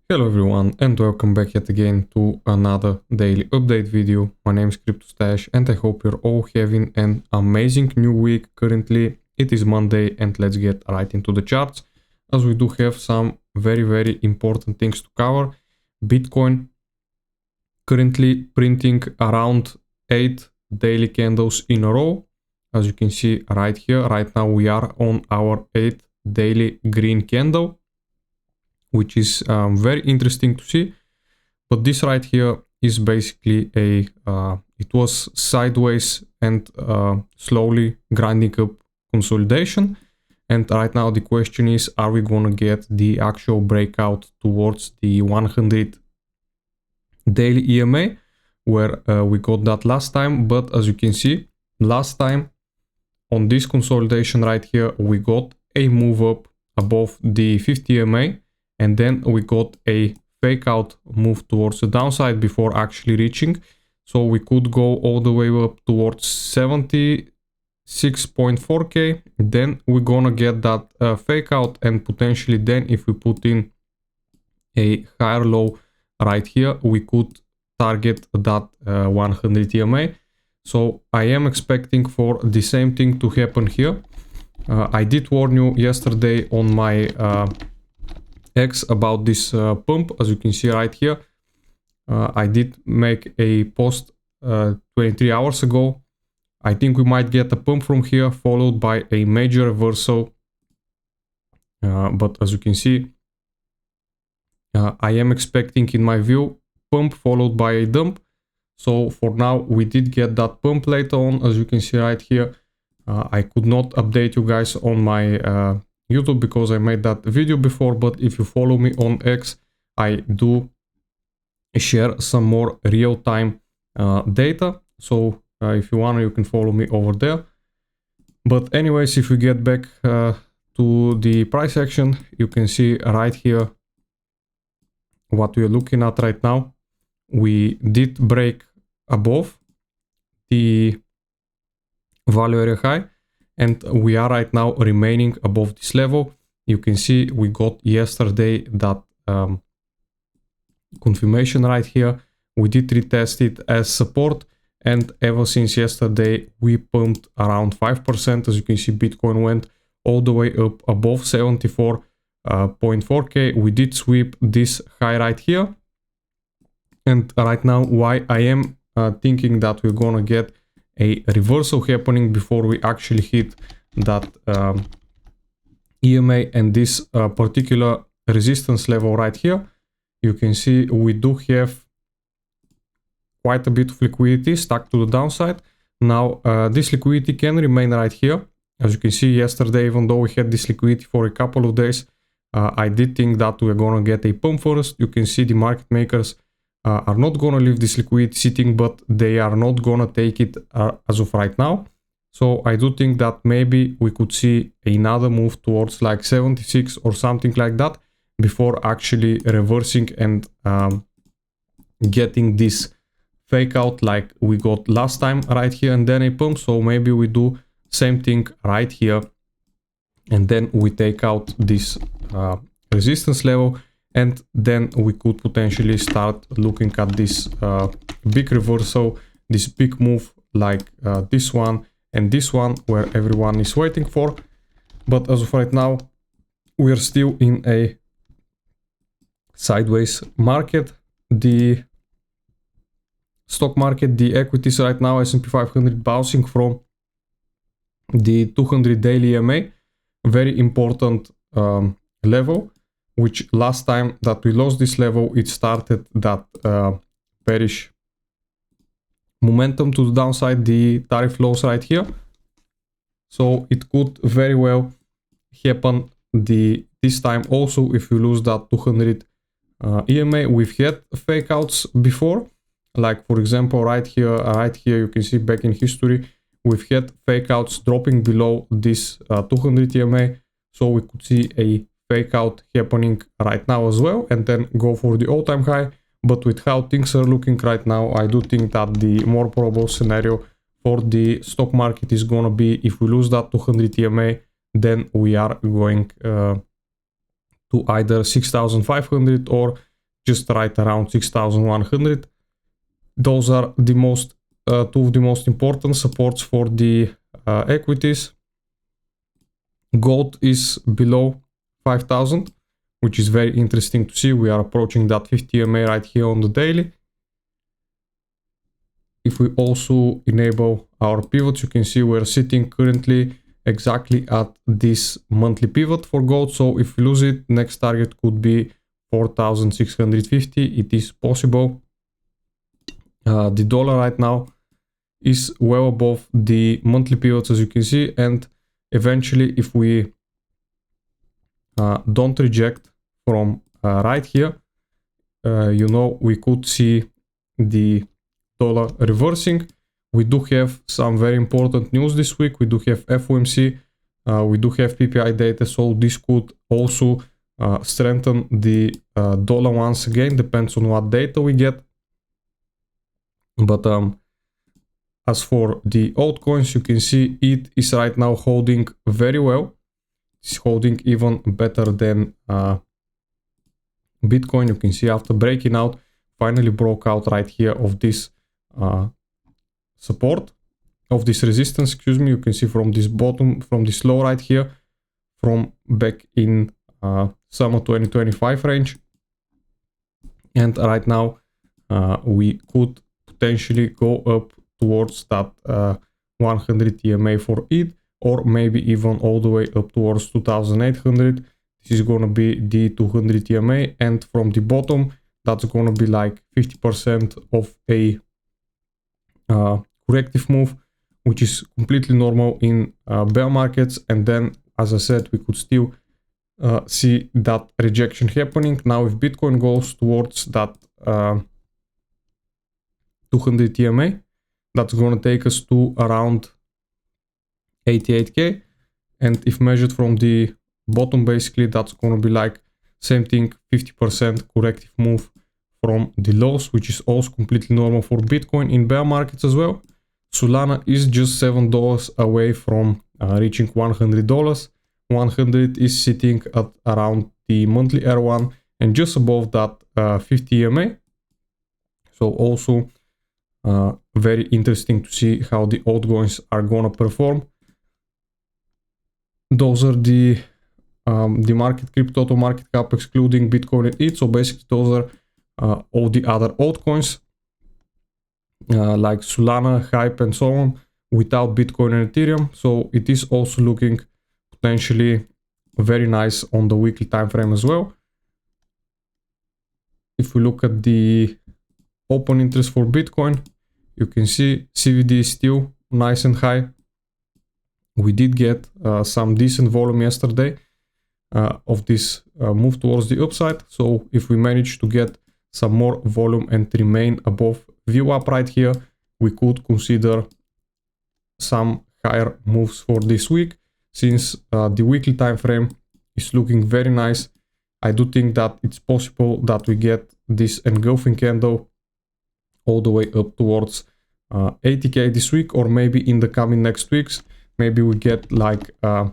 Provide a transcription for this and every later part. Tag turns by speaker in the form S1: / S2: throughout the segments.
S1: Hello everyone and welcome back yet again to another daily update video. My name is CryptoStash and I hope you're all having an amazing new week. Currently it is Monday and let's get right into the charts as we do have some very important things to cover. Bitcoin currently printing around 8 daily candles in a row. As you can see right here, right now we are on our 8th daily green candle, which is very interesting to see. But this right here is basically it was sideways and slowly grinding up consolidation. And right now the question is, are we gonna get the actual breakout towards the 100 daily EMA, where we got that last time? But as you can see, last time on this consolidation right here, we got a move up above the 50 EMA. And then we got a fake out move towards the downside before actually reaching. So we could go all the way up towards 76.4k. Then we're gonna get that fake out, and potentially then if we put in a higher low right here, we could target that 100 EMA. So I am expecting for the same thing to happen here. I did warn you yesterday on my X about this pump. As you can see right here, I did make a post 23 hours ago. I think we might get a pump from here followed by a major reversal, but as you can see, I am expecting, in my view, pump followed by a dump. So for now we did get that pump later on. As you can see right here, I could not update you guys on my YouTube because I made that video before, but if you follow me on X, I do share some more real-time data. So if you want, you can follow me over there. But anyways, if we get back to the price action, you can see right here what we are looking at right now. We did break above the value area high, and we are right now remaining above this level. You can see we got yesterday that confirmation right here. We did retest it as support, and ever since yesterday we pumped around 5%. As you can see, Bitcoin went all the way up above 74.4k. We did sweep this high right here, and right now why I am thinking that we're gonna get a reversal happening before we actually hit that EMA and this particular resistance level right here. You can see we do have quite a bit of liquidity stuck to the downside. Now this liquidity can remain right here. As you can see, yesterday, even though we had this liquidity for a couple of days, I did think that we're gonna get a pump first. You can see the market makers are not gonna leave this liquidity sitting, but they are not gonna take it as of right now. So I do think that maybe we could see another move towards like 76 or something like that before actually reversing and getting this fake out like we got last time right here, and then a pump. So maybe we do same thing right here, and then we take out this resistance level. And then we could potentially start looking at this big reversal, this big move like this one and this one, where everyone is waiting for. But as of right now, we are still in a sideways market. The stock market, the equities right now, S&P 500 bouncing from the 200 daily EMA, very important level, which last time that we lost this level, it started that bearish momentum to the downside, the tariff lows right here. So it could very well happen this time also if we lose that 200 EMA. We've had fake outs before, like for example right here you can see back in history we've had fake outs dropping below this 200 EMA. So we could see a fake out happening right now as well, and then go for the all-time high. But with how things are looking right now, I do think that the more probable scenario for the stock market is gonna be, if we lose that 200 EMA, then we are going to either 6,500 or just right around 6,100. Those are the most two of the most important supports for the equities. Gold is below 5,000, which is very interesting to see. We are approaching that 50 EMA right here on the daily. If we also enable our pivots, you can see we're sitting currently exactly at this monthly pivot for gold. So if we lose it, next target could be 4,650. It is possible. The dollar right now is well above the monthly pivots, as you can see, and eventually if we don't reject from right here, you know, we could see the dollar reversing. We do have some very important news this week. We do have FOMC, we do have PPI data, so this could also strengthen the dollar once again. Depends on what data we get. But as for the altcoins, you can see it is right now holding very well. It's holding even better than Bitcoin. You can see after breaking out, finally broke out right here of this support, of this resistance, excuse me. You can see from this bottom, from this low right here, from back in summer 2025 range. And right now we could potentially go up towards that 100 EMA for it, or maybe even all the way up towards 2,800. This is gonna be the 200 EMA, and from the bottom, that's gonna be like 50% of a corrective move, which is completely normal in bear markets. And then, as I said, we could still see that rejection happening. Now, if Bitcoin goes towards that 200 EMA, that's gonna take us to around 88k, and if measured from the bottom, basically that's gonna be like same thing, 50% corrective move from the lows, which is also completely normal for Bitcoin in bear markets as well. Solana is just $7 away from reaching $100. 100 is sitting at around the monthly R1 and just above that 50 EMA. So also very interesting to see how the altcoins are gonna perform. Those are the market cap, total market cap excluding Bitcoin and ETH. So basically those are all the other altcoins like Solana, Hype and so on, without Bitcoin and Ethereum. So it is also looking potentially very nice on the weekly time frame as well. If we look at the open interest for Bitcoin, you can see CVD is still nice and high. We did get some decent volume yesterday of this move towards the upside. So if we manage to get some more volume and remain above VWAP right here, we could consider some higher moves for this week. Since the weekly time frame is looking very nice, I do think that it's possible that we get this engulfing candle all the way up towards 80k this week, or maybe in the coming next weeks. Maybe we get like 2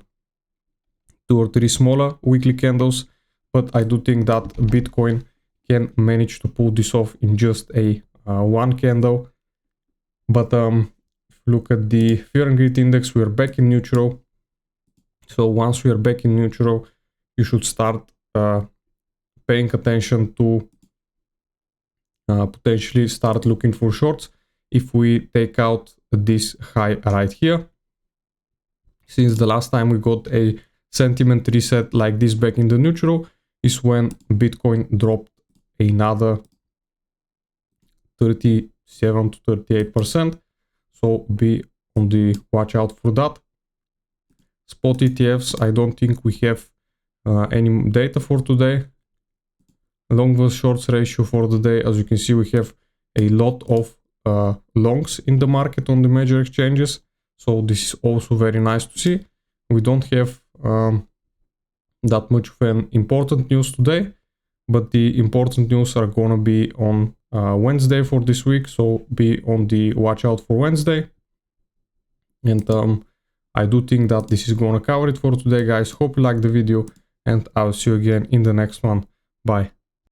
S1: or 3 smaller weekly candles, but I do think that Bitcoin can manage to pull this off in just a one candle. But if you look at the fear and greed index, we are back in neutral. So once we are back in neutral, you should start paying attention to potentially start looking for shorts if we take out this high right here. Since the last time we got a sentiment reset like this back in the neutral is when Bitcoin dropped another 37 to 38%. So be on the watch out for that. Spot ETFs, I don't think we have any data for today. Long versus shorts ratio for the day, as you can see, we have a lot of longs in the market on the major exchanges. So this is also very nice to see. We don't have that much of an important news today, but the important news are gonna be on Wednesday for this week. So be on the watch out for Wednesday. And I do think that this is gonna cover it for today, guys. Hope you liked the video, and I'll see you again in the next one. Bye.